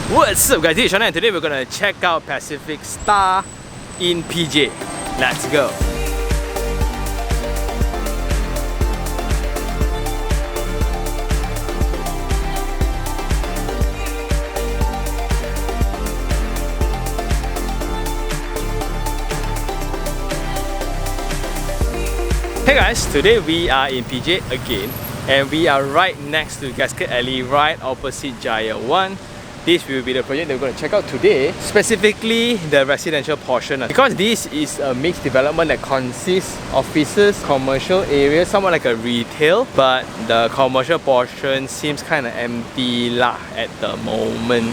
What's up guys, this is Sean and today we're gonna check out Pacific Star in PJ. Let's go! Hey guys, today we are in PJ again and we are right next to Gasket Alley, right opposite Jaya 1. This will be the project that we're going to check out today, specifically the residential portion. Because this is a mixed development that consists of offices, commercial areas, somewhat like a retail, but the commercial portion seems kind of empty lah at the moment.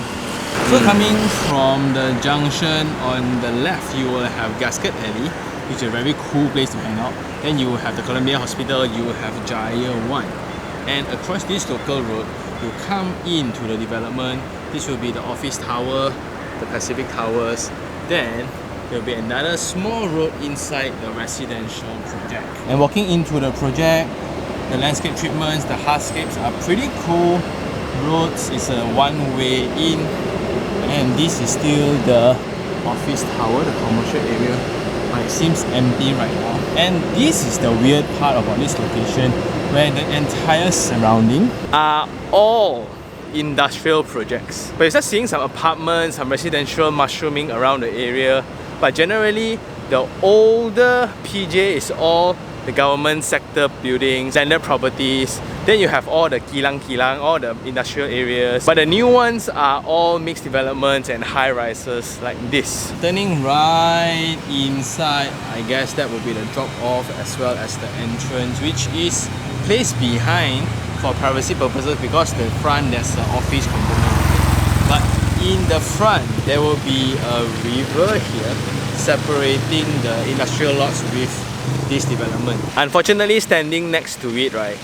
So coming from the junction on the left, you will have Gasket Alley, which is a very cool place to hang out. Then you will have the Columbia Hospital, you will have Jaya 1. And across this local road, you come into the development. This will be the office tower, the Pacific Towers. Then there will be another small road inside the residential project. And walking into the project, the landscape treatments, the hardscapes are pretty cool. Roads is a one-way in. And this is still the office tower, the commercial area. But it seems empty right now. And this is the weird part about this location, where the entire surrounding are all industrial projects. But you're just seeing some apartments, some residential mushrooming around the area. But generally, the older PJ is all the government sector buildings, landed properties. Then you have all the kilang, all the industrial areas. But the new ones are all mixed developments and high rises like this. Turning right inside, I guess that will be the drop off as well as the entrance, which is placed behind for privacy purposes because the front there's an office component. But in the front, there will be a river here separating the industrial lots with this development. Unfortunately, standing next to it, right,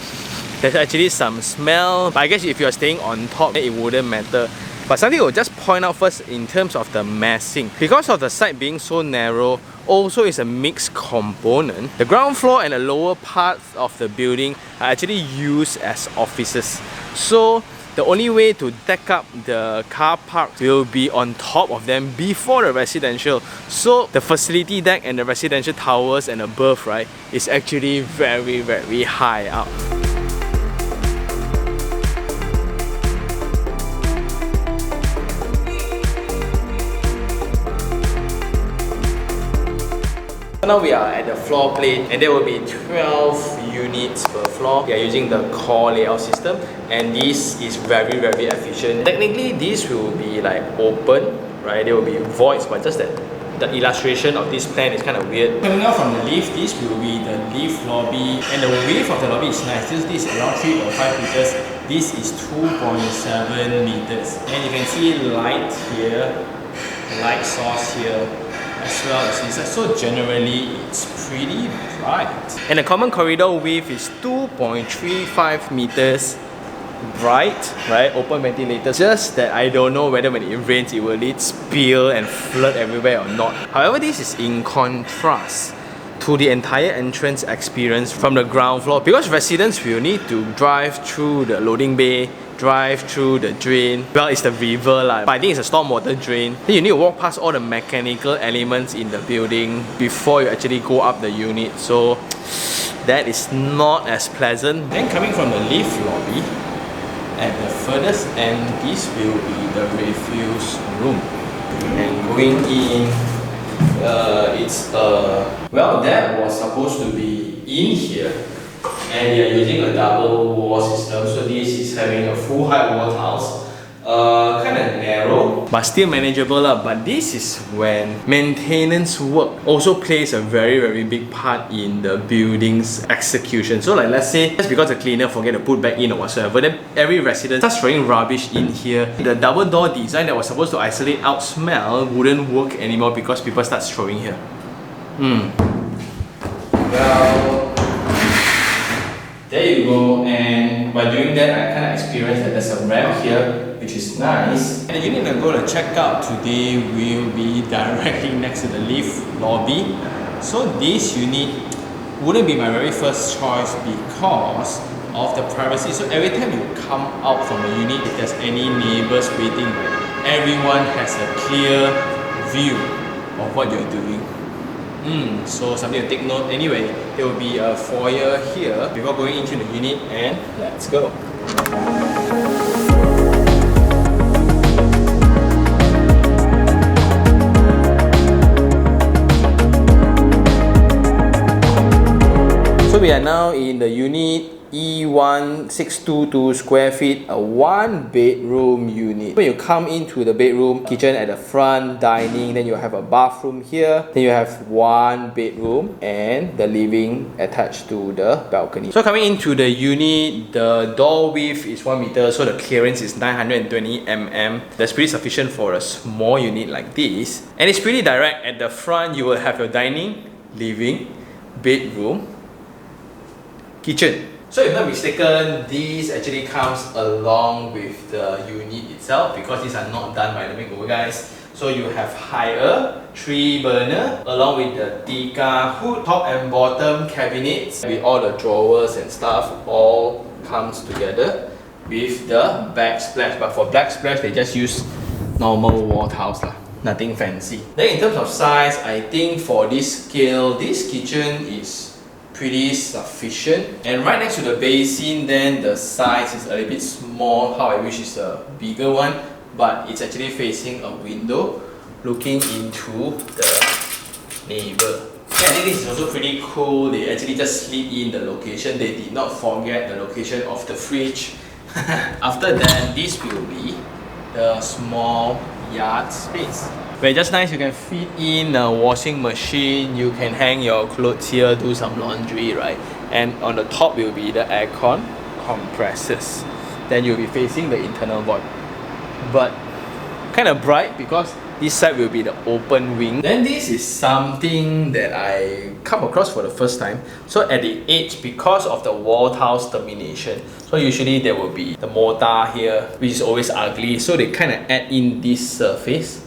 there's actually some smell. But I guess if you're staying on top, it wouldn't matter. But something I will just point out first in terms of the massing. Because of the site being so narrow, also is a mixed component. The ground floor and the lower parts of the building are actually used as offices. So the only way to deck up the car park will be on top of them before the residential. So the facility deck and the residential towers and above, right, is actually very, very high up. Now we are at the floor plate and there will be 12 units per floor. We are using the core layout system and this is very, very efficient. Technically this will be like open, right? There will be voids, but just that the illustration of this plan is kind of weird. Coming out from the lift, this will be the lift lobby and the width of the lobby is nice. This is around 3.5 meters. This is 2.7 meters. And you can see light here, light source here, as well as inside. So generally, it's pretty bright. And the common corridor width is 2.35 meters. Bright, right? Open ventilators. Just that I don't know whether when it rains, it will spill and flood everywhere or not. However, this is in contrast to the entire entrance experience from the ground floor, because residents will need to drive through the loading bay, drive through the drain. Well, it's the river lah, but I think it's a stormwater drain. Then you need to walk past all the mechanical elements in the building before you actually go up the unit. So that is not as pleasant. Then coming from the lift lobby, at the furthest end, this will be the refuse room. And going in, well, that was supposed to be in here. And they are using a double wall system, so this is having a full height wall tiles. Kind of narrow, but still manageable lah. But this is when maintenance work also plays a very, very big part in the building's execution. So like let's say, just because the cleaner forget to put back in or whatsoever, then every resident starts throwing rubbish in here. The double door design that was supposed to isolate out smell wouldn't work anymore because people start throwing here. Well, there you go, and by doing that, I kind of experienced that there's a ramp here, which is nice. And the unit I'm going to check out today will be directly next to the lift lobby. So this unit wouldn't be my very first choice because of the privacy. So every time you come out from the unit, if there's any neighbors waiting, everyone has a clear view of what you're doing. So something to take note. Anyway, there will be a foyer here before going into the unit, and let's go. So we are now in the unit E1622 square feet, a 1-bedroom unit. When you come into the bedroom, kitchen at the front, dining, then you have a bathroom here, then you have 1 bedroom and the living attached to the balcony. So coming into the unit, the door width is 1 meter, so the clearance is 920 mm. That's pretty sufficient for a small unit like this. And it's pretty direct. At the front, you will have your dining, living, bedroom, kitchen. So if not mistaken, this actually comes along with the unit itself because these are not done by the makeover guys. So you have higher 3-burner along with the Tika hood, top and bottom cabinets with all the drawers and stuff all comes together with the backsplash. But for backsplash, they just use normal wall tiles lah. Nothing fancy. Then in terms of size, I think for this scale, this kitchen is pretty sufficient. And right next to the basin, then the size is a little bit small. How I wish it's a bigger one, but it's actually facing a window looking into the neighbor. Yeah, I think this is also pretty cool. They actually just slid in the location. They did not forget the location of the fridge. After that, this will be the small yard space, where just nice you can fit in a washing machine, you can hang your clothes here, do some laundry, right? And on the top will be the aircon compressors. Then you'll be facing the internal void. But kind of bright because this side will be the open wing. Then this is something that I come across for the first time. So at the edge, because of the wall tiles termination, so usually there will be the mortar here, which is always ugly. So they kind of add in this surface,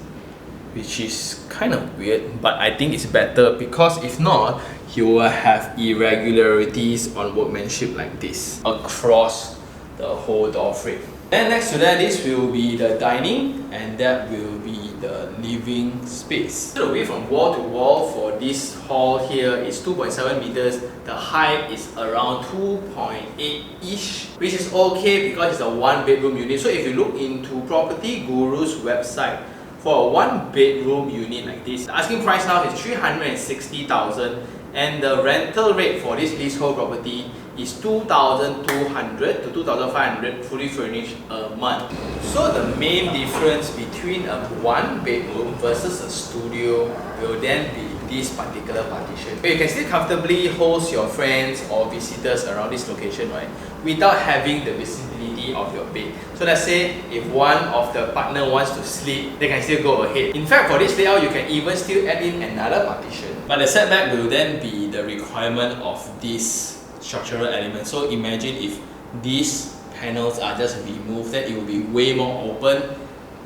which is kind of weird, but I think it's better because if not, you will have irregularities on workmanship like this across the whole door frame. Then next to that, this will be the dining and that will be the living space. The width from wall to wall for this hall here is 2.7 meters. The height is around 2.8-ish, which is okay because it's a 1-bedroom unit. So if you look into Property Guru's website, for a 1-bedroom unit like this, the asking price now is 360,000 and the rental rate for this leasehold property is 2,200 to 2,500 fully furnished a month. So the main difference between a 1-bedroom versus a studio will then be this particular partition, where you can still comfortably host your friends or visitors around this location, right, without having the visibility of your bed. So let's say if one of the partner wants to sleep, they can still go ahead. In fact, for this layout, you can even still add in another partition. But the setback will then be the requirement of this structural element. So imagine if these panels are just removed, then it will be way more open.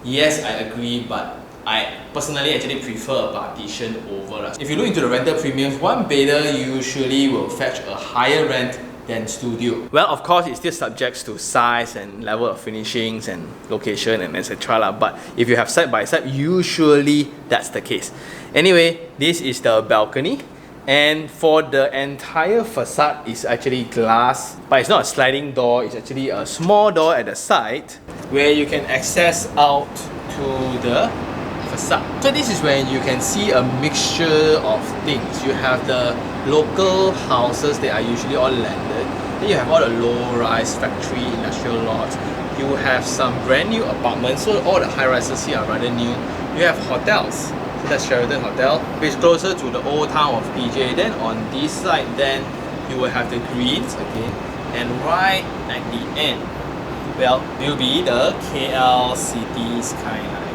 Yes, I agree, but I personally actually prefer a partition over. If you look into the rental premiums, 1-bedder usually will fetch a higher rent than studio. Well, of course, it still subjects to size and level of finishings and location and etc. But if you have side by side, usually that's the case. Anyway, this is the balcony. And for the entire facade is actually glass, but it's not a sliding door, it's actually a small door at the side where you can access out to the facade. So this is when you can see a mixture of things. You have the local houses that are usually all landed. Then you have all the low-rise factory industrial lots. You have some brand new apartments, so all the high-rises here are rather new. You have hotels. So that's Sheraton Hotel, which is closer to the old town of PJ. Then on this side, then you will have the greens again, and right at the end, well, will be the KL City skyline.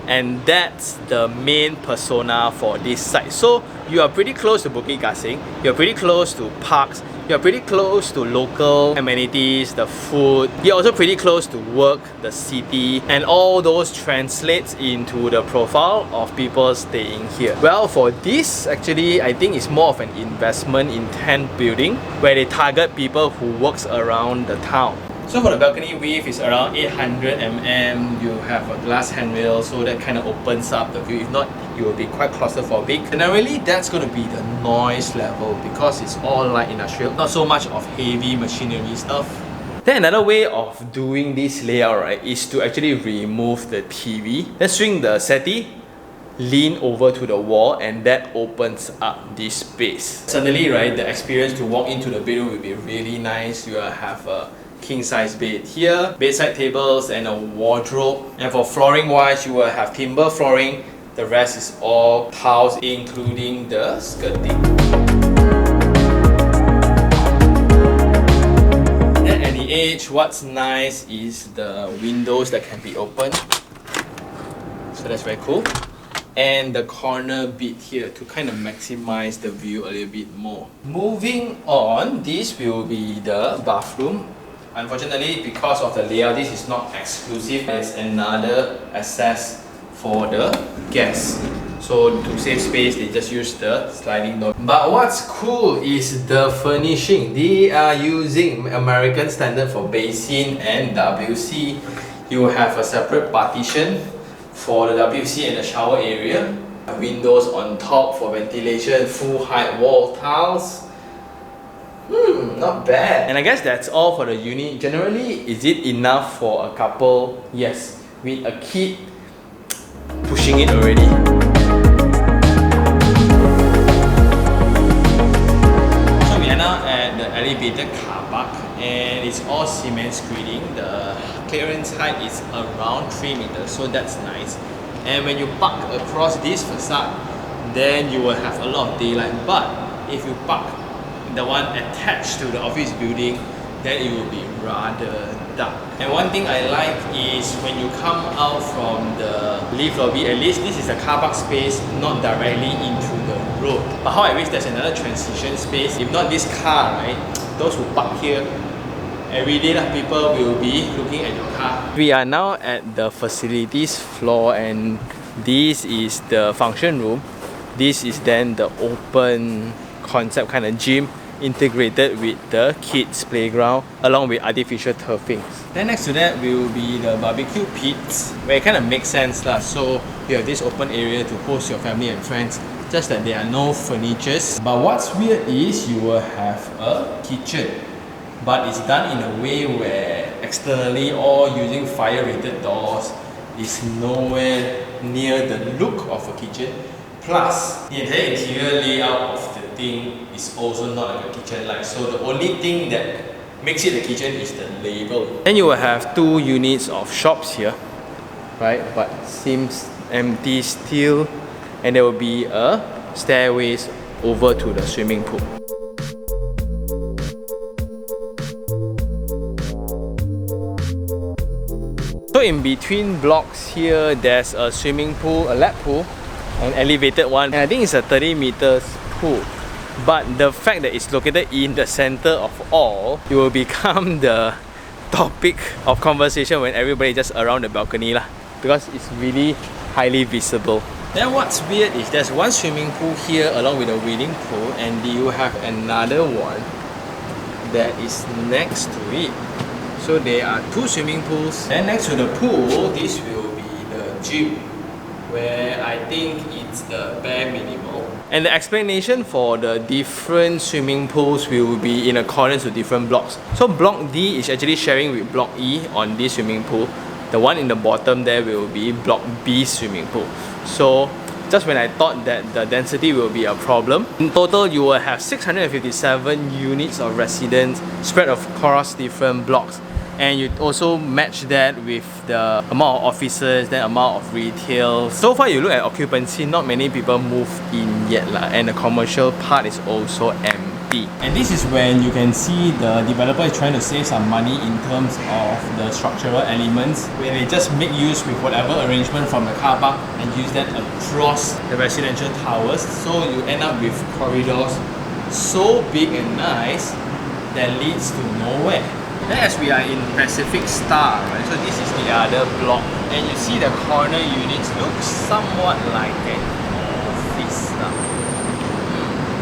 And that's the main persona for this site. So you are pretty close to Bukit Gasing, you're pretty close to parks, you're pretty close to local amenities, the food, you're also pretty close to work, the city, and all those translates into the profile of people staying here. Well, for this, actually, I think it's more of an investment intent building where they target people who works around the town. So for the balcony width is around 800 mm. You have a glass handrail, so that kind of opens up the view. If not, it will be quite claustrophobic. Generally, that's going to be the noise level because it's all light industrial, not so much of heavy machinery stuff. Then another way of doing this layout, right, is to actually remove the TV. Then swing the settee, lean over to the wall, and that opens up this space. Suddenly, right, the experience to walk into the bedroom will be really nice. You will have a king-size bed here, bedside tables, and a wardrobe. And for flooring wise, you will have timber flooring. The rest is all tiles, including the skirting. Then at the edge, what's nice is the windows that can be opened. So that's very cool. And the corner bit here to kind of maximize the view a little bit more. Moving on, this will be the bathroom. Unfortunately, because of the layout, this is not exclusive. There's another access for the guests. So to save space, they just use the sliding door. But what's cool is the furnishing. They are using American standard for basin and WC. You have a separate partition for the WC and the shower area. Windows on top for ventilation, full height wall tiles. Not bad. And I guess that's all for the unit. Generally, is it enough for a couple? Yes. With a kid pushing it already. So we are now at the elevated car park and it's all cement screening. The clearance height is around 3 meters, so that's nice. And when you park across this facade, then you will have a lot of daylight. But if you park the one attached to the office building, then it will be rather dark. And one thing I like is when you come out from the lift lobby, at least this is a car park space, not directly into the road. But how I wish there's another transition space. If not this car, right, those who park here every day, people will be looking at your car. We are now at the facilities floor and this is the function room. This is then the open concept kind of gym integrated with the kids playground along with artificial turfings. Then next to that will be the barbecue pits, where it kind of makes sense lah. So you have this open area to host your family and friends, just that there are no furnitures. But what's weird is you will have a kitchen, but it's done in a way where externally or using fire rated doors is nowhere near the look of a kitchen. Plus, the entire interior layout of the thing is also not like a kitchen like. So the only thing that makes it a kitchen is the label. Then you will have 2 units of shops here, right? But seems empty still. And there will be a stairways over to the swimming pool. So in between blocks here, there's a swimming pool, a lap pool, an elevated one, and I think it's a 30 meters pool. But the fact that it's located in the center of all, it will become the topic of conversation when everybody just around the balcony lah, because it's really highly visible. Then what's weird is there's one swimming pool here along with a wading pool, and you have another one that is next to it. So there are 2 swimming pools. And next to the pool, this will be the gym, where I think it's the bare minimum. And the explanation for the different swimming pools will be in accordance with different blocks. So block D is actually sharing with block E on this swimming pool. The one in the bottom there will be block B swimming pool. So just when I thought that the density will be a problem, in total you will have 657 units of residents spread across different blocks. And you also match that with the amount of offices, the amount of retail. So far you look at occupancy, not many people move in yet lah, and the commercial part is also empty. And this is when you can see the developer is trying to save some money in terms of the structural elements, where they just make use with whatever arrangement from the car park and use that across the residential towers. So you end up with corridors so big and nice that leads to nowhere. Then as we are in Pacific Star, right, so this is the other block, and you see the corner units look somewhat like an office now.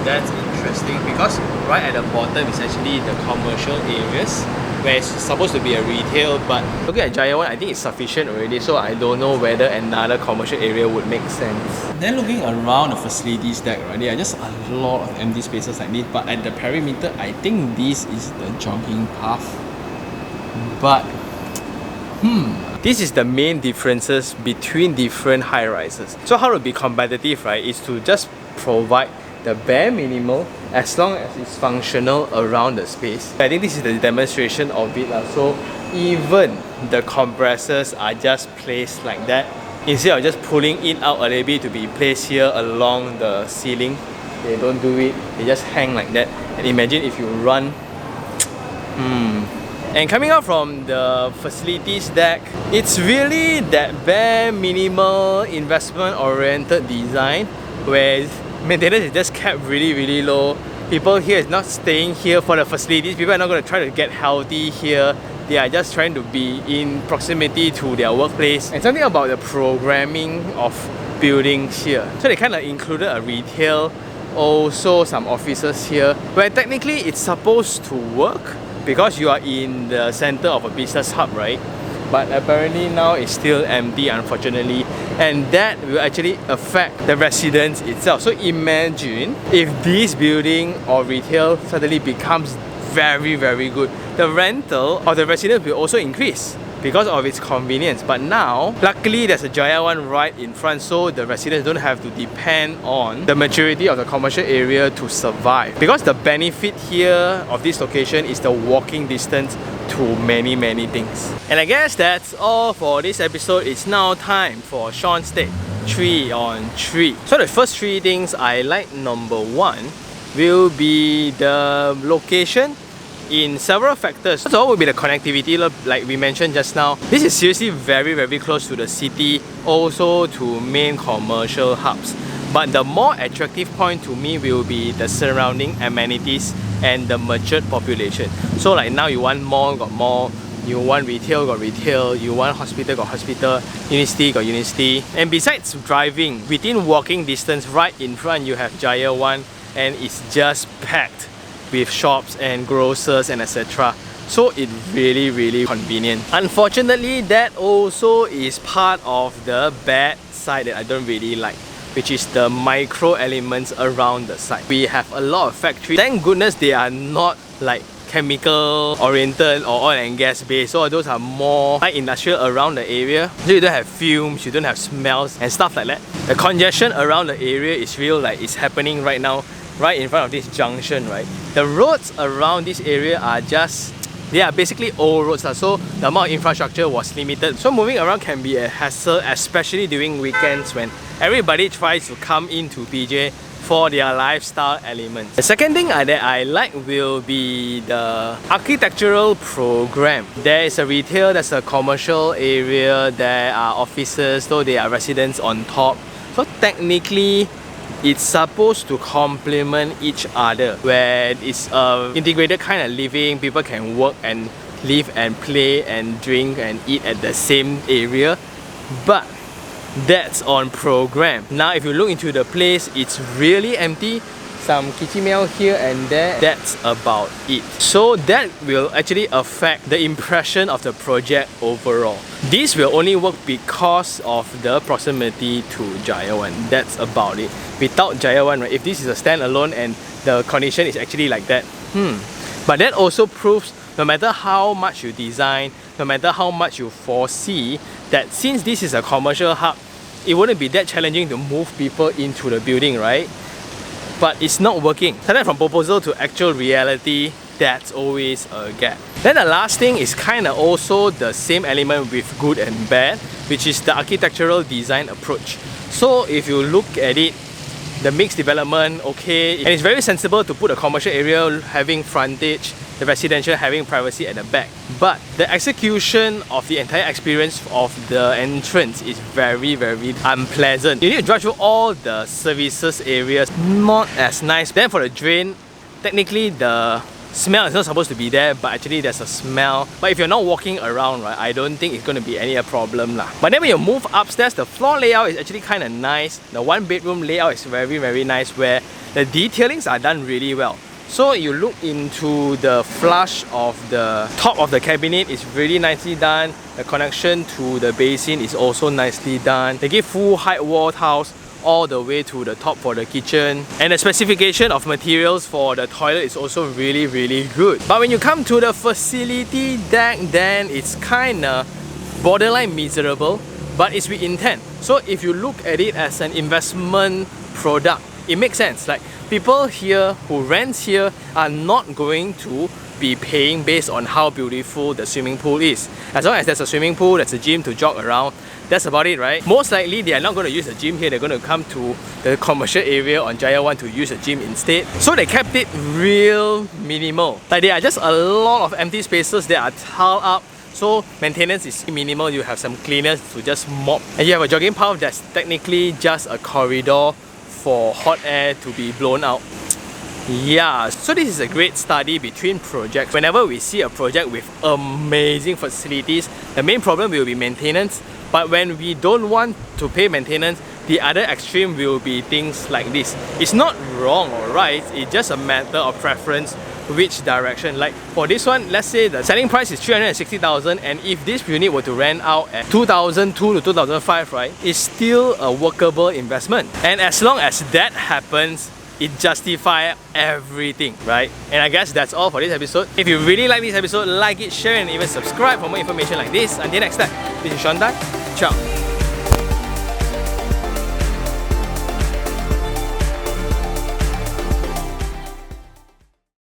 That's interesting because right at the bottom is actually the commercial areas, where it's supposed to be a retail, but looking at Jaya 1, I think it's sufficient already, so I don't know whether another commercial area would make sense. Then looking around the facilities deck, right, there are just a lot of empty spaces like this, but at the perimeter, I think this is the jogging path. But, this is the main differences between different high-rises. So how to be competitive, right, is to just provide the bare minimal as long as it's functional around the space. I think this is the demonstration of it. So even the compressors are just placed like that. Instead of just pulling it out a little bit to be placed here along the ceiling, they don't do it, they just hang like that. And imagine if you run. And coming out from the facilities deck, it's really that bare minimal investment oriented design where maintenance is just kept really low. People here is not staying here for the facilities. People are not going to try to get healthy here. They are just trying to be in proximity to their workplace. And something about the programming of buildings here. So they kind of included a retail, also some offices here, where technically it's supposed to work because you are in the center of a business hub, right? But apparently now it's still empty, unfortunately, and that will actually affect the residents itself. So imagine if this building or retail suddenly becomes very good, the rental of the residents will also increase because of its convenience. But now, luckily there's a Jaya 1 right in front, so the residents don't have to depend on the maturity of the commercial area to survive. Because the benefit here of this location is the walking distance to many things. And I guess that's all for this episode. It's now time for Sean's take 3 on 3. So the first 3 things I like, number 1 will be the location in several factors. First of all will be the connectivity, like we mentioned just now. This is seriously very close to the city, also to main commercial hubs. But the more attractive point to me will be the surrounding amenities and the matured population. So like now you want mall, got mall. You want retail, got retail. You want hospital, got hospital. University, got university. And besides driving, within walking distance, right in front you have Jaya 1, and it's just packed with shops and grocers and etc. So it's really convenient. Unfortunately, that also is part of the bad side that I don't really like, which is the micro elements around the site. We have a lot of factories. Thank goodness they are not like chemical oriented or oil and gas based, so those are more light industrial around the area. So you don't have fumes, you don't have smells and stuff like that. The congestion around the area is real, like it's happening right now, right in front of this junction, right? The roads around this area are just, they are basically old roads, so the amount of infrastructure was limited. So moving around can be a hassle, especially during weekends when everybody tries to come into PJ for their lifestyle elements. The second thing that I like will be the architectural program. There is a retail, there's a commercial area, there are offices, so there are residents on top. So technically, it's supposed to complement each other, where it's a integrated kind of living. People can work and live and play and drink and eat at the same area. But that's on program. Now if you look into the place, it's really empty. Some kichimel here and there, that's about it. So that will actually affect the impression of the project overall. This will only work because of the proximity to Jaya 1. That's about it. Without Jaya 1, right, if this is a standalone and the condition is actually like that, But that also proves no matter how much you design, no matter how much you foresee, that since this is a commercial hub, it wouldn't be that challenging to move people into the building, right? But it's not working. Starting from proposal to actual reality, that's always a gap. Then the last thing is kind of also the same element with good and bad, which is the architectural design approach. So if you look at it, the mixed development, okay, and it's very sensible to put a commercial area having frontage, the residential having privacy at the back. But the execution of the entire experience of the entrance is very unpleasant. You need to drive through all the services areas, not as nice. Then for the drain, technically the smell is not supposed to be there, but actually there's a smell. But if you're not walking around, right, I don't think it's going to be any problem lah. But then when you move upstairs, the floor layout is actually kind of nice. The one bedroom layout is very nice, where the detailings are done really well. So you look into the flush of the top of the cabinet, it's really nicely done. The connection to the basin is also nicely done. They give full height wall tiles all the way to the top for the kitchen, and the specification of materials for the toilet is also really good. But when you come to the facility deck, then it's kinda borderline miserable, but it's with intent. So if you look at it as an investment product, it makes sense. Like, people here who rent here are not going to be paying based on how beautiful the swimming pool is. As long as there's a swimming pool, there's a gym to jog around, that's about it, right? Most likely they are not going to use the gym here, they're going to come to the commercial area on Jaya 1 to use the gym instead. So they kept it real minimal. Like, there are just a lot of empty spaces that are tiled up, so maintenance is minimal. You have some cleaners to just mop, and you have a jogging path that's technically just a corridor for hot air to be blown out. Yeah, so this is a great study between projects. Whenever we see a project with amazing facilities, the main problem will be maintenance. But when we don't want to pay maintenance, the other extreme will be things like this. It's not wrong or right, it's just a matter of preference, which direction. Like for this one, let's say the selling price is 360,000, and if this unit were to rent out at 2002 to 2005, right, it's still a workable investment. And as long as that happens, it justifies everything, right? And I guess that's all for this episode. If you really like this episode, like it, share, and even subscribe for more information like this. Until next time, this is Sean Tan. Ciao.